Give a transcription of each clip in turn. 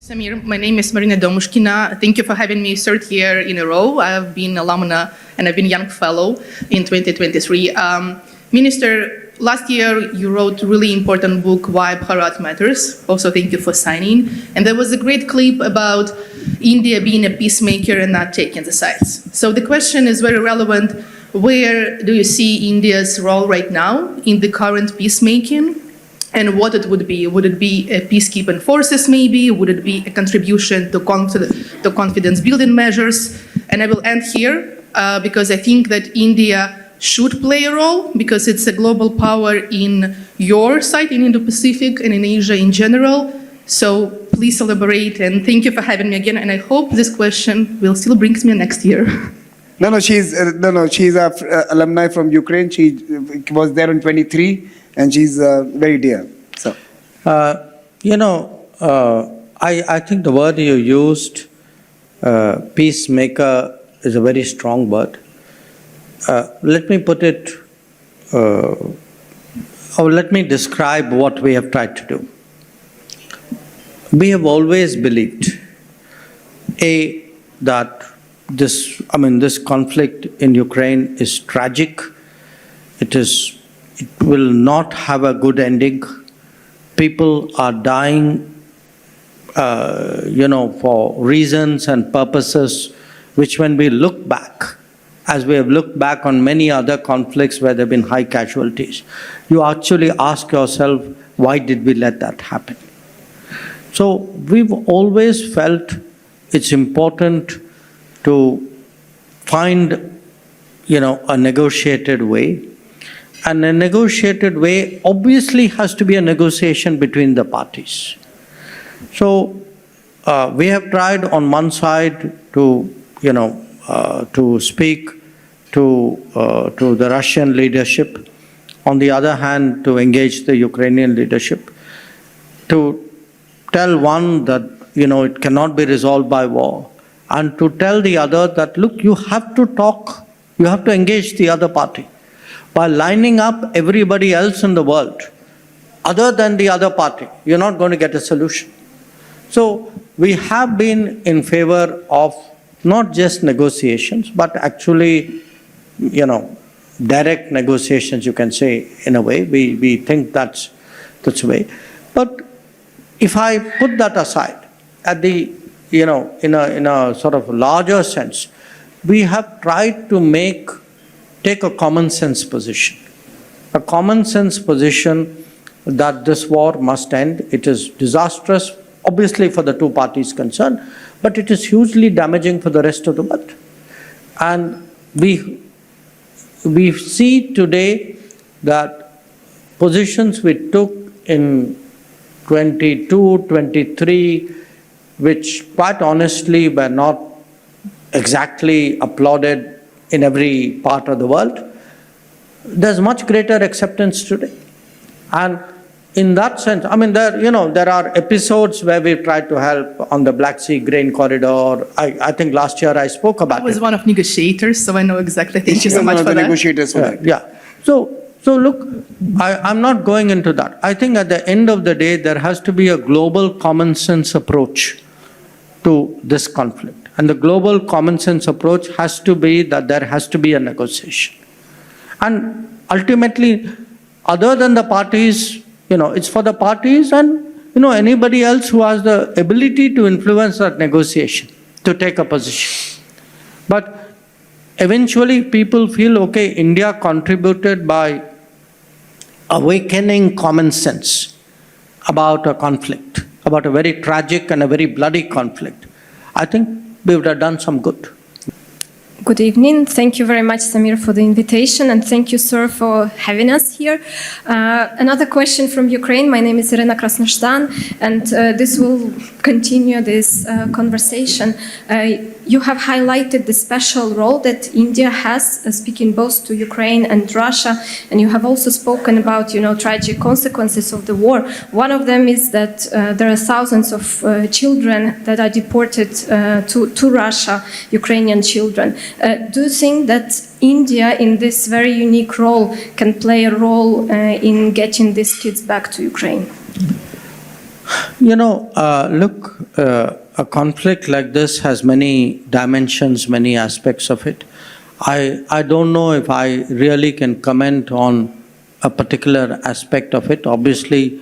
Samir, my name is Marina Domushkina. Thank you for having me third year in a row. I've been alumna and I've been young fellow in 2023. Minister, last year you wrote a really important book, Why Bharat Matters. Also, thank you for signing. And there was a great clip about India being a peacemaker and not taking the sides. So the question is very relevant. Where do you see India's role right now in the current peacemaking? And what it would be? Would it be a peacekeeping forces maybe? Would it be a contribution to confidence building measures? And I will end here because I think that India should play a role because it's a global power in your side, in Indo-Pacific and in Asia in general. So please elaborate and thank you for having me again. And I hope this question will still bring me next year. She's a alumni from Ukraine. She was there in 23. And she's very dear. So, I think the word you used, peacemaker, is a very strong word. Let me put it, or let me describe what we have tried to do. We have always believed, that this conflict in Ukraine is tragic. It will not have a good ending. People are dying, for reasons and purposes which when we look back, as we have looked back on many other conflicts where there have been high casualties, you actually ask yourself, why did we let that happen? So we've always felt it's important to find, a negotiated way. And a negotiated way obviously has to be a negotiation between the parties. So we have tried on one side to speak to the Russian leadership, on the other hand to engage the Ukrainian leadership, to tell one that it cannot be resolved by war, and to tell the other that look, you have to talk, you have to engage the other party. By lining up everybody else in the world, other than the other party, you're not going to get a solution. So we have been in favor of not just negotiations, but actually, direct negotiations, you can say, in a way. We think that's the way. But if I put that aside, at the, in a sort of larger sense, we have tried to take a common sense position. A common sense position that this war must end. It is disastrous, obviously, for the two parties concerned, but it is hugely damaging for the rest of the world. And we see today that positions we took in 22, 23, which quite honestly were not exactly applauded in every part of the world, there's much greater acceptance today. And in that sense, there are episodes where we've tried to help on the Black Sea grain corridor. I think last year I spoke about it. I was one of negotiators, so I know exactly. Thank you so much for that. Negotiators for that. Yeah. So look, I'm not going into that. I think at the end of the day, there has to be a global common sense approach to this conflict. And the global common sense approach has to be that there has to be a negotiation. And ultimately, other than the parties, it's for the parties and, anybody else who has the ability to influence that negotiation, to take a position. But eventually people feel, okay, India contributed by awakening common sense about a conflict, about a very tragic and a very bloody conflict. I think we would have done some good. Good evening. Thank you very much, Samir, for the invitation, and thank you, sir, for having us here. Another question from Ukraine. My name is Irina Krasnoshtan, and this will continue this conversation. You have highlighted the special role that India has, speaking both to Ukraine and Russia, and you have also spoken about, tragic consequences of the war. One of them is that there are thousands of children that are deported to Russia, Ukrainian children. Do you think that India, in this very unique role, can play a role in getting these kids back to Ukraine? A conflict like this has many dimensions, many aspects of it. I don't know if I really can comment on a particular aspect of it. Obviously,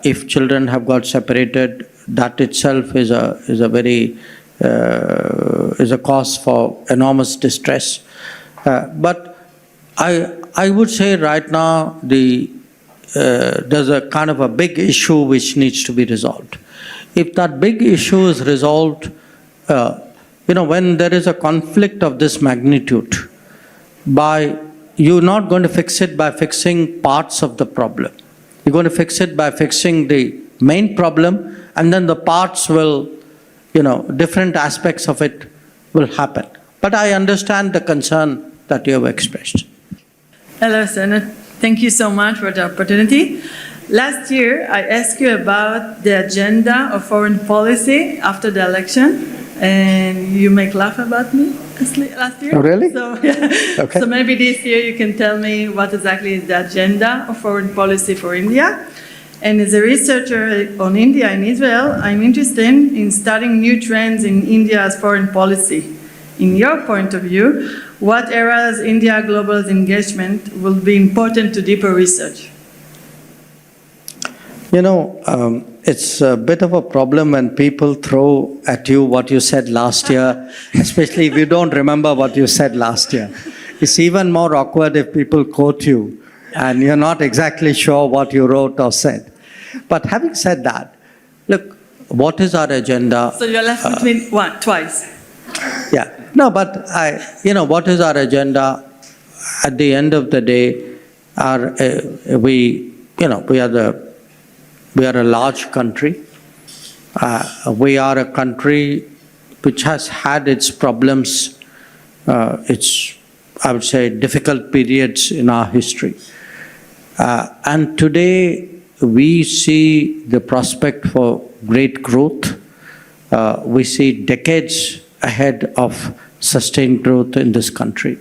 if children have got separated, that itself is a cause for enormous distress. But I would say right now there's a kind of a big issue which needs to be resolved. If that big issue is resolved, when there is a conflict of this magnitude, you're not going to fix it by fixing parts of the problem. You're going to fix it by fixing the main problem, and then the parts will, different aspects of it will happen. But I understand the concern that you have expressed. Hello, Senator. Thank you so much for the opportunity. Last year, I asked you about the agenda of foreign policy after the election, and you make laugh about me last year. Oh, really? So, yeah. Okay. So maybe this year you can tell me what exactly is the agenda of foreign policy for India. And as a researcher on India and Israel, I'm interested in studying new trends in India's foreign policy. In your point of view, what areas India global engagement will be important to deeper research? It's a bit of a problem when people throw at you what you said last year, especially if you don't remember what you said last year. It's even more awkward if people quote you and you're not exactly sure what you wrote or said. But having said that, look, what is our agenda? So you're left between twice. Yeah. No, but what is our agenda? At the end of the day, we are a large country. We are a country which has had its problems, I would say, difficult periods in our history. And today we see the prospect for great growth. We see decades ahead of sustained growth in this country.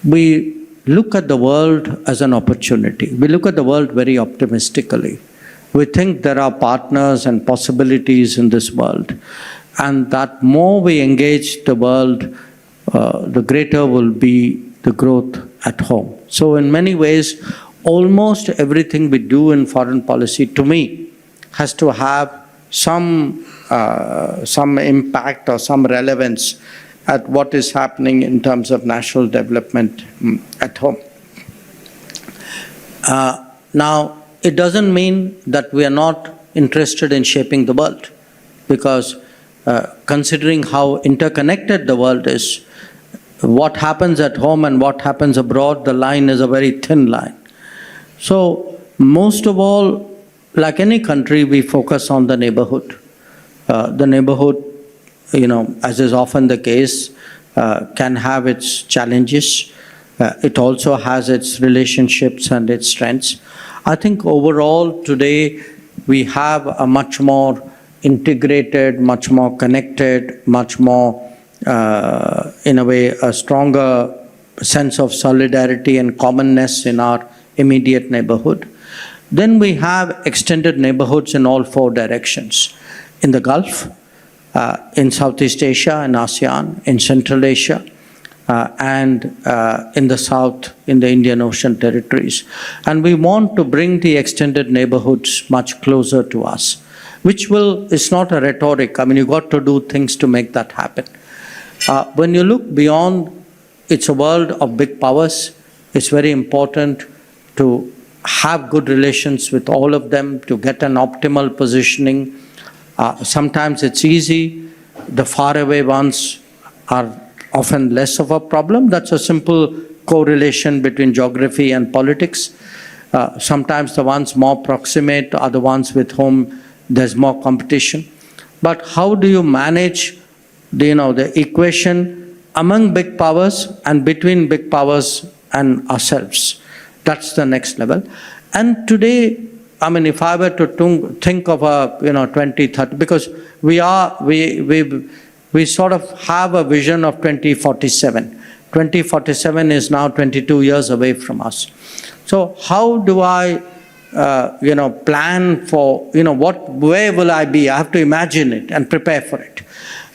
We look at the world as an opportunity. We look at the world very optimistically. We think there are partners and possibilities in this world, and that more we engage the world, the greater will be the growth at home. So in many ways, almost everything we do in foreign policy, to me, has to have some impact or some relevance at what is happening in terms of national development at home. Now, it doesn't mean that we are not interested in shaping the world, because considering how interconnected the world is, what happens at home and what happens abroad, the line is a very thin line. So, most of all, like any country, we focus on the neighborhood. The neighborhood, as is often the case, can have its challenges. It also has its relationships and its strengths. I think overall today we have a much more integrated, much more connected, much more, in a way, a stronger sense of solidarity and commonness in our immediate neighborhood. Then we have extended neighborhoods in all four directions. In the Gulf, in Southeast Asia, in ASEAN, in Central Asia, and in the South, in the Indian Ocean territories. And we want to bring the extended neighborhoods much closer to us, which it's not a rhetoric. I mean, you've got to do things to make that happen. When you look beyond, it's a world of big powers. It's very important to have good relations with all of them, to get an optimal positioning. Sometimes it's easy. The faraway ones are often less of a problem. That's a simple correlation between geography and politics. Sometimes the ones more proximate are the ones with whom there's more competition. But how do you manage the equation among big powers and between big powers and ourselves? That's the next level. And today, I mean, if I were to think of a 2030, because we sort of have a vision of 2047. 2047 is now 22 years away from us. So how do I plan for, where will I be? I have to imagine it and prepare for it.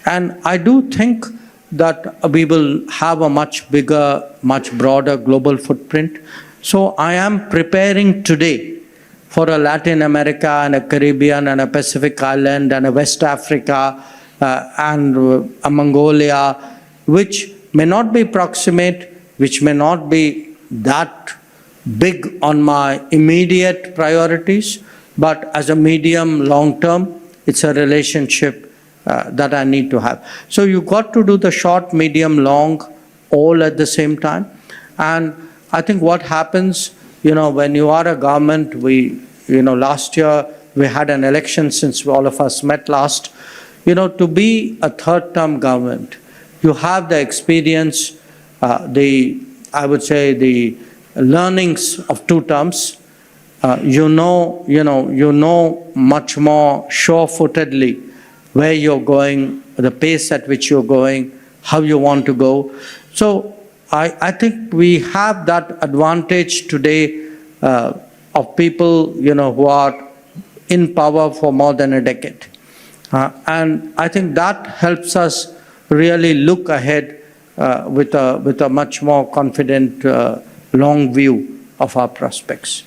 And I do think that we will have a much bigger, much broader global footprint. So I am preparing today for a Latin America and a Caribbean and a Pacific Island and a West Africa and a Mongolia, which may not be proximate, which may not be that big on my immediate priorities, but as a medium, long term, it's a relationship that I need to have. So you've got to do the short, medium, long, all at the same time. And I think what happens, when you are a government, last year we had an election since all of us met last, to be a third-term government, you have the experience, I would say the learnings of 2 terms. You know much more sure-footedly where you're going, the pace at which you're going, how you want to go. So I think we have that advantage today of people, who are in power for more than a decade. And I think that helps us really look ahead with a much more confident, long view of our prospects.